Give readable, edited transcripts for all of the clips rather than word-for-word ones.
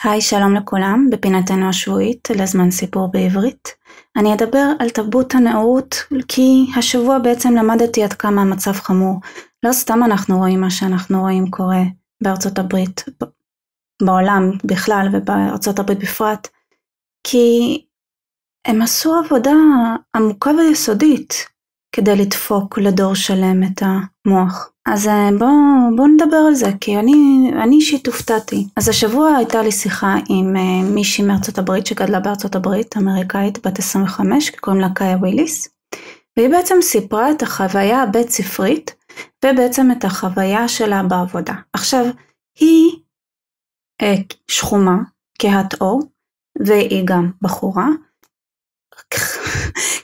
היי, שלום לכולם, בפינתנו השבועית לזמן סיפור בעברית. אני אדבר על תרבות הנאורות, כי השבוע בעצם למדתי עד כמה המצב חמור. לא סתם אנחנו רואים מה שאנחנו רואים קורה בארצות הברית, בעולם בכלל ובארצות הברית בפרט, כי הם עשו עבודה עמוקה ויסודית כדי לדפוק לדור שלם את המוח. אז בואו נדבר על זה, כי אני אישית הופתעתי. אז השבוע הייתה לי שיחה עם מישהי מארצות הברית שגדלה בארצות הברית, אמריקאית בת 25, קוראים לה קאיה וויליס, והיא בעצם סיפרה את החוויה הבית ספרית, ובעצם את החוויה שלה בעבודה. עכשיו, היא שחומה, כהת אור, והיא גם בחורה.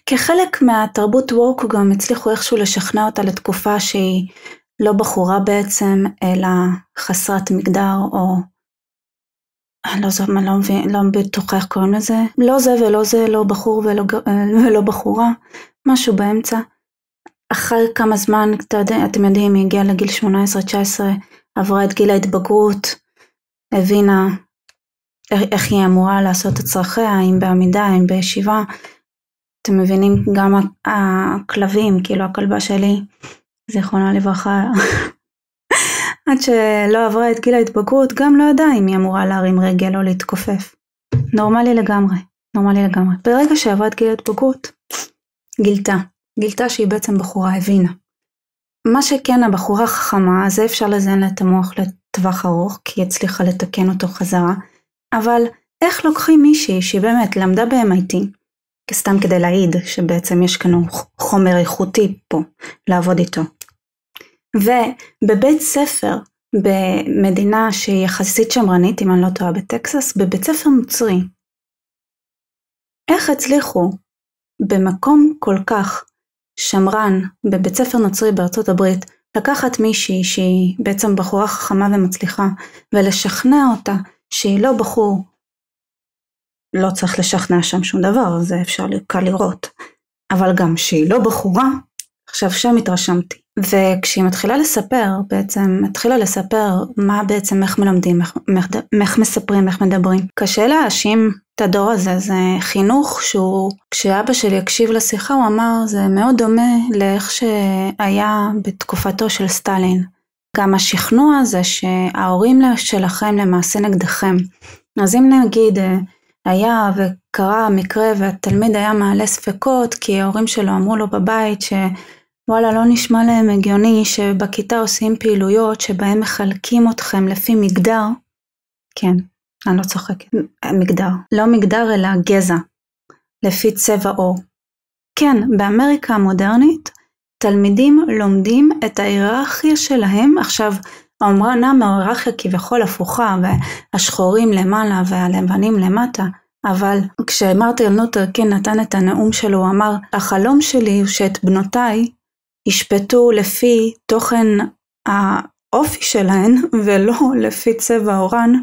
כחלק מהתרבות וורק גם הצליחו איכשהו לשכנע אותה לתקופה שהיא לא בחורה בעצם, אלא חסרת מגדר, או לא בטוחה איך קוראים לזה, לא זה ולא זה, לא בחור ולא בחורה, משהו באמצע. אחרי כמה זמן, אתם יודעים, היא הגיעה לגיל 18-19, עברה את גיל ההתבגרות, הבינה איך היא אמורה לעשות את צרכיה, אם בעמידה, אם בישיבה. אתם מבינים, גם הכלבים, כאילו הכלבה שלי, זיכרונה לברכה, עד שלא עברה את גיל ההתבגרות, גם לא ידעה אם היא אמורה להרים רגל או להתכופף. נורמלי לגמרי. ברגע שעברה את גיל ההתבגרות, גילתה שהיא בעצם בחורה, הבינה. מה שכן, הבחורה חכמה, זה אפשר לזיין לה את המוח לטווח ארוך, כי היא הצליחה לתקן אותו חזרה, אבל איך לוקחים מישהי שהיא באמת למדה ב-MIT, סתם כדי להעיד שבעצם יש כאן חומר איכותי פה לעבוד איתו, ובבית ספר במדינה שהיא יחסית שמרנית, אם אני לא טועה, בטקסס, בבית ספר נוצרי, איך הצליחו במקום כל כך שמרן, בבית ספר נוצרי בארצות הברית, לקחת מישהי שהיא בעצם בחורה חכמה ומצליחה, ולשכנע אותה שהיא לא בחור, לא צריך לשכנע שם שום דבר, זה אפשר קל לראות, אבל גם שהיא לא בחורה, עכשיו שם התרשמתי. וכשהיא מתחילה לספר מה בעצם, איך מלמדים, איך מספרים, איך מדברים, קשה להאשים את הדור הזה. זה חינוך שהוא, כשאבא שלי הקשיב לשיחה, הוא אמר, זה מאוד דומה לאיך שהיה בתקופתו של סטלין. גם השכנוע הזה שההורים שלכם למעשה נגדכם. אז אם נגיד היה וקרה מקרה והתלמיד היה מעלה ספקות, כי ההורים שלו אמרו לו בבית שוואלה לא נשמע להם הגיוני שבכיתה עושים פעילויות שבהם מחלקים אתכם לפי מגדר, כן, אני לא צוחקת, מגדר, לא מגדר אלא גזע, לפי צבע עור. כן, באמריקה המודרנית תלמידים לומדים את ההיררכיה שלהם. עכשיו אומנם ההיררכיה כביכול הפוכה, והשחורים למעלה והלבנים למטה, אבל כשמרטין לותר קינג נתן את הנאום שלו, הוא אמר, החלום שלי הוא שאת בנותיי ישפטו לפי תוכן האופי שלהן, ולא לפי צבע עורן.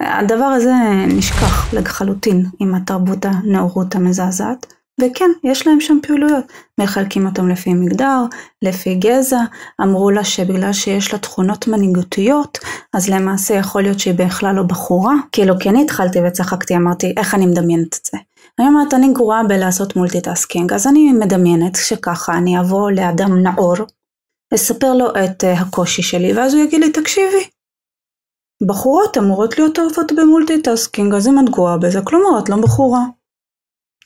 הדבר הזה נשכח לחלוטין עם התרבות הנאורות המזעזעת, וכן, יש להם שם פעילויות, מחלקים אותם לפי מגדר, לפי גזע. אמרו לה שבגלל שיש לה תכונות מנהיגותיות, אז למעשה יכול להיות שהיא בכלל לא בחורה. כאילו, כי אני התחלתי וצחקתי, אמרתי, איך אני מדמיינת את זה? אני אומרת, אני גרועה בלעשות מולטיטאסקינג, אז אני מדמיינת שככה אני אבוא לאדם נאור, אספר לו את הקושי שלי, ואז הוא יגיד לי, תקשיבי, בחורות אמורות להיות טובות במולטיטאסקינג, אז אם את גרועה בזה, כלומר, את לא בחורה.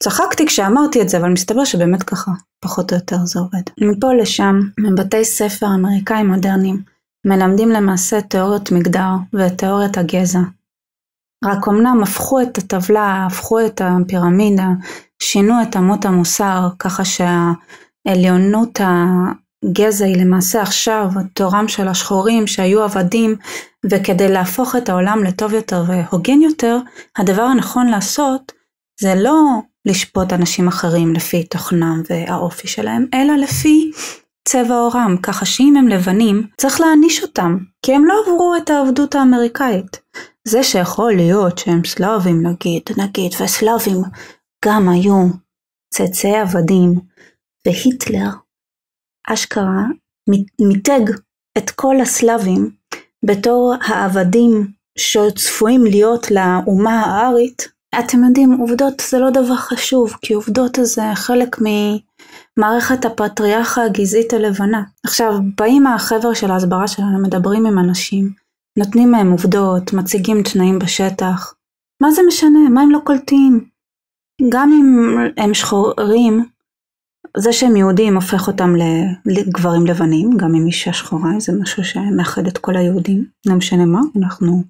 צחקתי כשאמרתי את זה, אבל מסתבר שבאמת ככה, פחות או יותר זה עובד. מפה לשם, מבתי ספר אמריקאים מודרניים, מלמדים למעשה תיאוריות מגדר ותיאוריית הגזע. רק אמנם הפכו את הטבלה, הפכו את הפירמידה, שינו את אמות המוסר, ככה שהעליונות הגזע היא למעשה עכשיו תורם של השחורים שהיו עבדים, וכדי להפוך את העולם לטוב יותר והוגן יותר, הדבר הנכון לעשות זה לא לשפוט אנשים אחרים לפי תוכנם והאופי שלהם, אלא לפי צבע עורם, ככה שאם הם לבנים, צריך להעניש אותם, כי הם לא עברו את העבדות האמריקאית. זה שיכול להיות שהם סלאבים, נגיד, וסלאבים גם היו צאצאי עבדים, והיטלר אשכרה מיתג את כל הסלאבים בתור העבדים שצפויים להיות לאומה הארית, אתם יודעים, עובדות זה לא דבר חשוב, כי עובדות זה חלק ממערכת הפטריארכה הגזעית הלבנה. עכשיו, באים החבר של ההסברה שלנו, מדברים עם אנשים, נותנים מהם עובדות, מציגים תנאים בשטח. מה זה משנה? מה הם לא קולטים? גם אם הם שחורים, זה שהם יהודים הופך אותם לגברים לבנים, גם אם אישה שחורה, זה משהו שמאחד את כל היהודים, לא משנה מה, אנחנו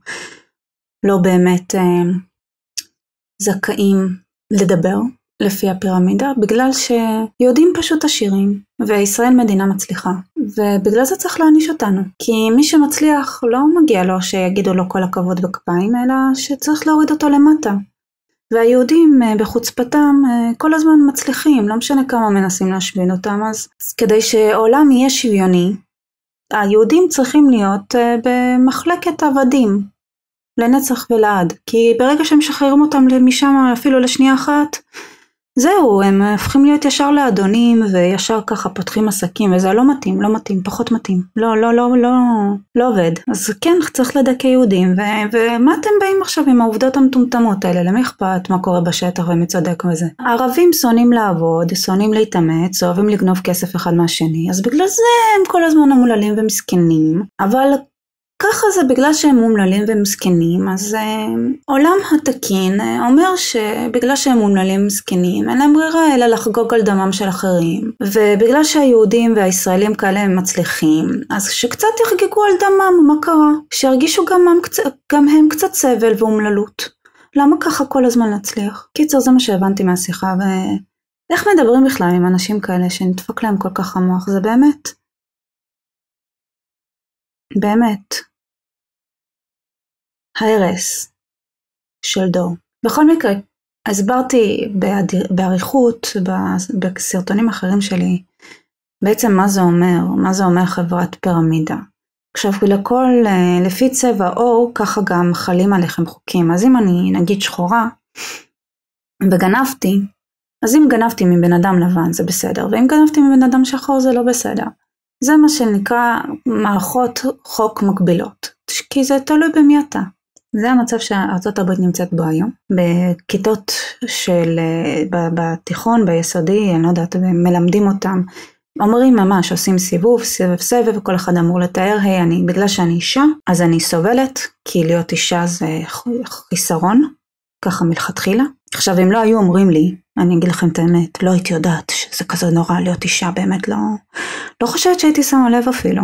לא באמת זכאים לדבר לפי הפירמידה, בגלל שיהודים פשוט עשירים, וישראל מדינה מצליחה, ובגלל זה צריך להעניש אותנו, כי מי שמצליח לא מגיע לו שיגידו לו כל הכבוד בכפיים, אלא שצריך להוריד אותו למטה. והיהודים בחוצפתם כל הזמן מצליחים, לא משנה כמה מנסים להשבין אותם, אז כדי שעולם יהיה שוויוני, היהודים צריכים להיות במחלקת עבדים, לנצח ולעד, כי ברגע שהם משחררים אותם משם אפילו לשנייה אחת, זהו, הם הופכים להיות ישר לאדונים, וישר ככה פותחים עסקים, וזה לא מתאים, פחות מתאים, לא עובד. אז כן, צריך לדכא יהודים, ומה אתם באים עכשיו עם העובדות המטומטמות האלה? למי אכפת מה קורה בשטח ומי צודק וזה? הערבים שונאים לעבוד, שונאים להתאמץ, אוהבים לגנוב כסף אחד מהשני, אז בגלל זה הם כל הזמן המוללים ומסכנים, אבל ככה זה בגלל שהם מומללים ומסכנים, אז עולם התקין אומר שבגלל שהם מומללים ומסכנים, אין להם ברירה אלא לחגוג על דמם של אחרים, ובגלל שהיהודים והישראלים כאלה הם מצליחים, אז שקצת יחגגו על דמם, מה קרה? שירגישו גם הם קצת סבל ואומללות. למה ככה כל הזמן להצליח? קיצר, זה מה שהבנתי מהשיחה, ואיך מדברים בכלל עם אנשים כאלה שנדפק להם כל כך המוח, זה באמת ההרס של דור. בכל מקרה, הסברתי בעריכות בסרטונים אחרים שלי בעצם מה זה אומר חברת פירמידה. עכשיו לפי צבע עור ככה גם חלים עליכם חוקים, אז אם אני נגיד שחורה וגנבתי, אז אם גנבתי מבן אדם לבן זה בסדר, ואם גנבתי מבן אדם שחור זה לא בסדר. זה מה שנקרא מערכות חוק מקבילות, כי זה תלוי במי אתה. זה המצב שארצות הברית נמצאת בו היום. בכיתות בתיכון, ביסודי, אני לא יודעת, מלמדים אותם, אומרים ממש, עושים סיבוב, סבב, וכל אחד אמור לתאר, בגלל שאני אישה, אז אני סובלת, כי להיות אישה זה חיסרון, ככה מלכתחילה. עכשיו, אם לא היו אומרים לי, אני אגיד לכם את האמת, לא הייתי יודעת שזה כזה נורא להיות אישה, באמת לא חושבת שהייתי שמה לב אפילו.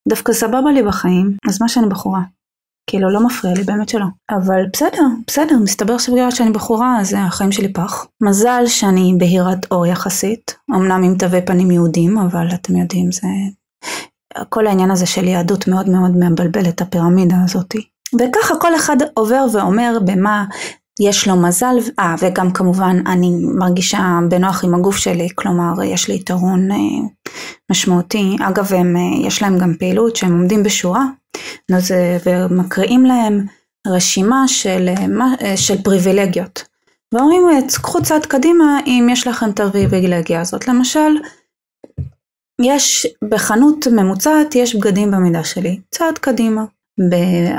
דווקא סבבה לי בחיים, אז מה שאני בחורה? כאילו לא מפריע לי, באמת שלא. אבל בסדר, מסתבר שבגלל שאני בחורה, אז החיים שלי פח. מזל שאני בהירת אור יחסית, אמנם עם תווי פנים יהודים, אבל אתם יודעים, זה כל העניין הזה של יהדות מאוד מאוד מבלבל את הפירמידה הזאת. וככה כל אחד עובר ואומר במה יש לו מזל, וגם כמובן אני מרגישה בנוח עם הגוף שלי, כלומר יש לי יתרון משמעותי. אגב, יש להם גם פעילות שהם עומדים בשורה, ומקריאים להם רשימה של פריבילגיות. ואומרים, קחו צעד קדימה אם יש לכם את הפריבילגיה הזאת. למשל, יש בחנות ממוצעת, יש בגדים במידה שלי, צעד קדימה.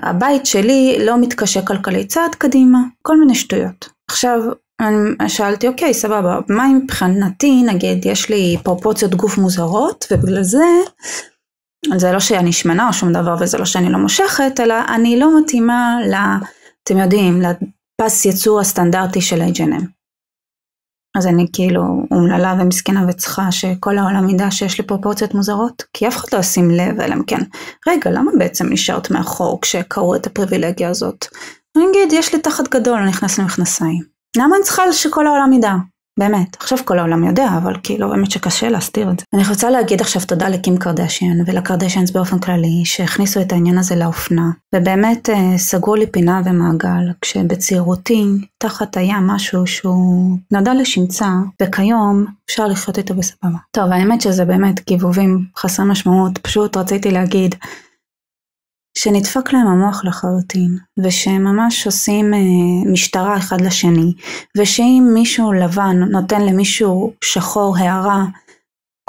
הבית שלי לא מתקשה כלכלית, צעד קדימה, כל מיני שטויות. עכשיו, אני שאלתי, אוקיי, סבבה, מה מבחינתי, נגיד, יש לי פרופורציות גוף מוזרות, ובגלל זה לא שאני שמנה או שום דבר, וזה לא שאני לא מושכת, אלא אני לא מתאימה, אתם יודעים, לפס ייצור הסטנדרטי של H&M. אז אני כאילו אומללה ומסכנה וצריכה שכל העולם ידע שיש לי פרופורציות מוזרות, כי אף אחד לא ישים לב אליהם, כן. רגע, למה בעצם נשארת מאחור כשקראו את הפריבילגיה הזאת? אני אגיד, יש לי תחת גדול, אני נכנס למכנסיים. למה אני צריכה שכל העולם ידע? באמת, עכשיו כל העולם יודע, אבל כאילו באמת שקשה להסתיר את זה. אני רוצה להגיד עכשיו תודה לקים קרדשיאן ולקרדשיאנס באופן כללי, שהכניסו את העניין הזה לאופנה, ובאמת סגרו לי פינה ומעגל, כשבצעירותי תחת היה משהו שהוא נודע לשמצה, וכיום אפשר לחיות איתו בסבבה. טוב, האמת שזה באמת גיבובים חסרי משמעות, פשוט רציתי להגיד, שנדפק להם המוח לחלוטין, ושהם ממש עושים משטרה אחד לשני, ושאם מישהו לבן נותן למישהו שחור הערה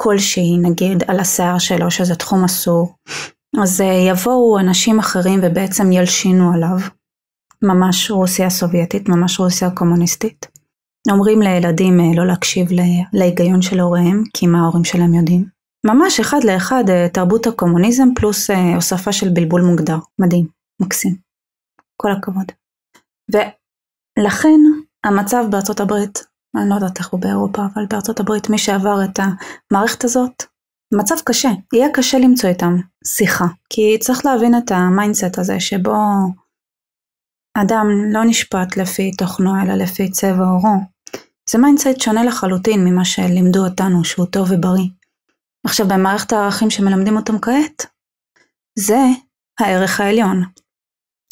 כלשהי, נגיד על השיער שלו, שזה תחום אסור, אז יבואו אנשים אחרים ובעצם ילשינו עליו, ממש רוסיה סובייטית, ממש רוסיה קומוניסטית. אומרים לילדים לא להקשיב להיגיון של הוריהם, כי מה ההורים שלהם יודעים. ממש אחד לאחד תרבות הקומוניזם פלוס הוספה של בלבול מוגדר. מדהים, מקסים. כל הכבוד. ולכן המצב בארצות הברית, אני לא יודעת איך הוא באירופה, אבל בארצות הברית מי שעבר את המערכת הזאת, מצב קשה, יהיה קשה למצוא איתם שיחה, כי צריך להבין את המיינדסט הזה שבו אדם לא נשפט לפי תוכנו אלא לפי צבע עורו. זה מיינדסט שונה לחלוטין ממה שלימדו אותנו שהוא טוב ובריא. עכשיו במערכת הערכים שמלמדים אותם כעת, זה הערך העליון.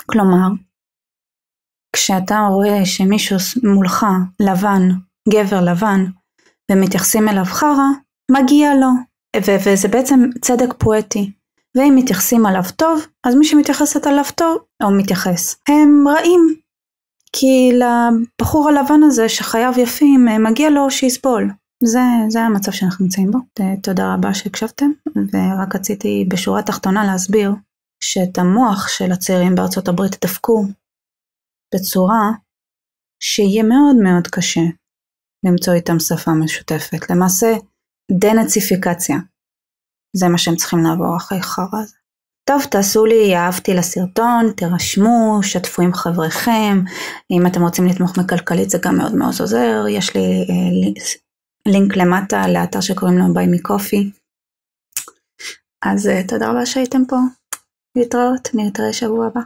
כלומר, כשאתה רואה שמישהו מולך לבן, גבר לבן, ומתייחסים אליו חרה, מגיע לו. וזה בעצם צדק פואטי. ואם מתייחסים עליו טוב, אז מי שמתייחסת עליו טוב, או מתייחס, הם רעים. כי לבחור הלבן הזה שחייו יפים, מגיע לו שיסבול. זה המצב שאנחנו נמצאים בו. תודה רבה שהקשבתם, ורק רציתי בשורה התחתונה להסביר, שאת המוח של הצעירים בארצות הברית דפקו, בצורה שיהיה מאוד מאוד קשה למצוא איתם שפה משותפת. למעשה, דנאציפיקציה. זה מה שהם צריכים לעבור אחרי חרא הזה. טוב, תעשו לי, אהבתי לסרטון, תרשמו, שתפו עם חבריכם. אם אתם רוצים לתמוך מכלכלית זה גם מאוד מאוד עוזר. יש לי לינק למטה לאתר שקוראים לו ביי מי קופי. אז תודה רבה שהייתם פה. להתראות, נתראה שבוע הבא.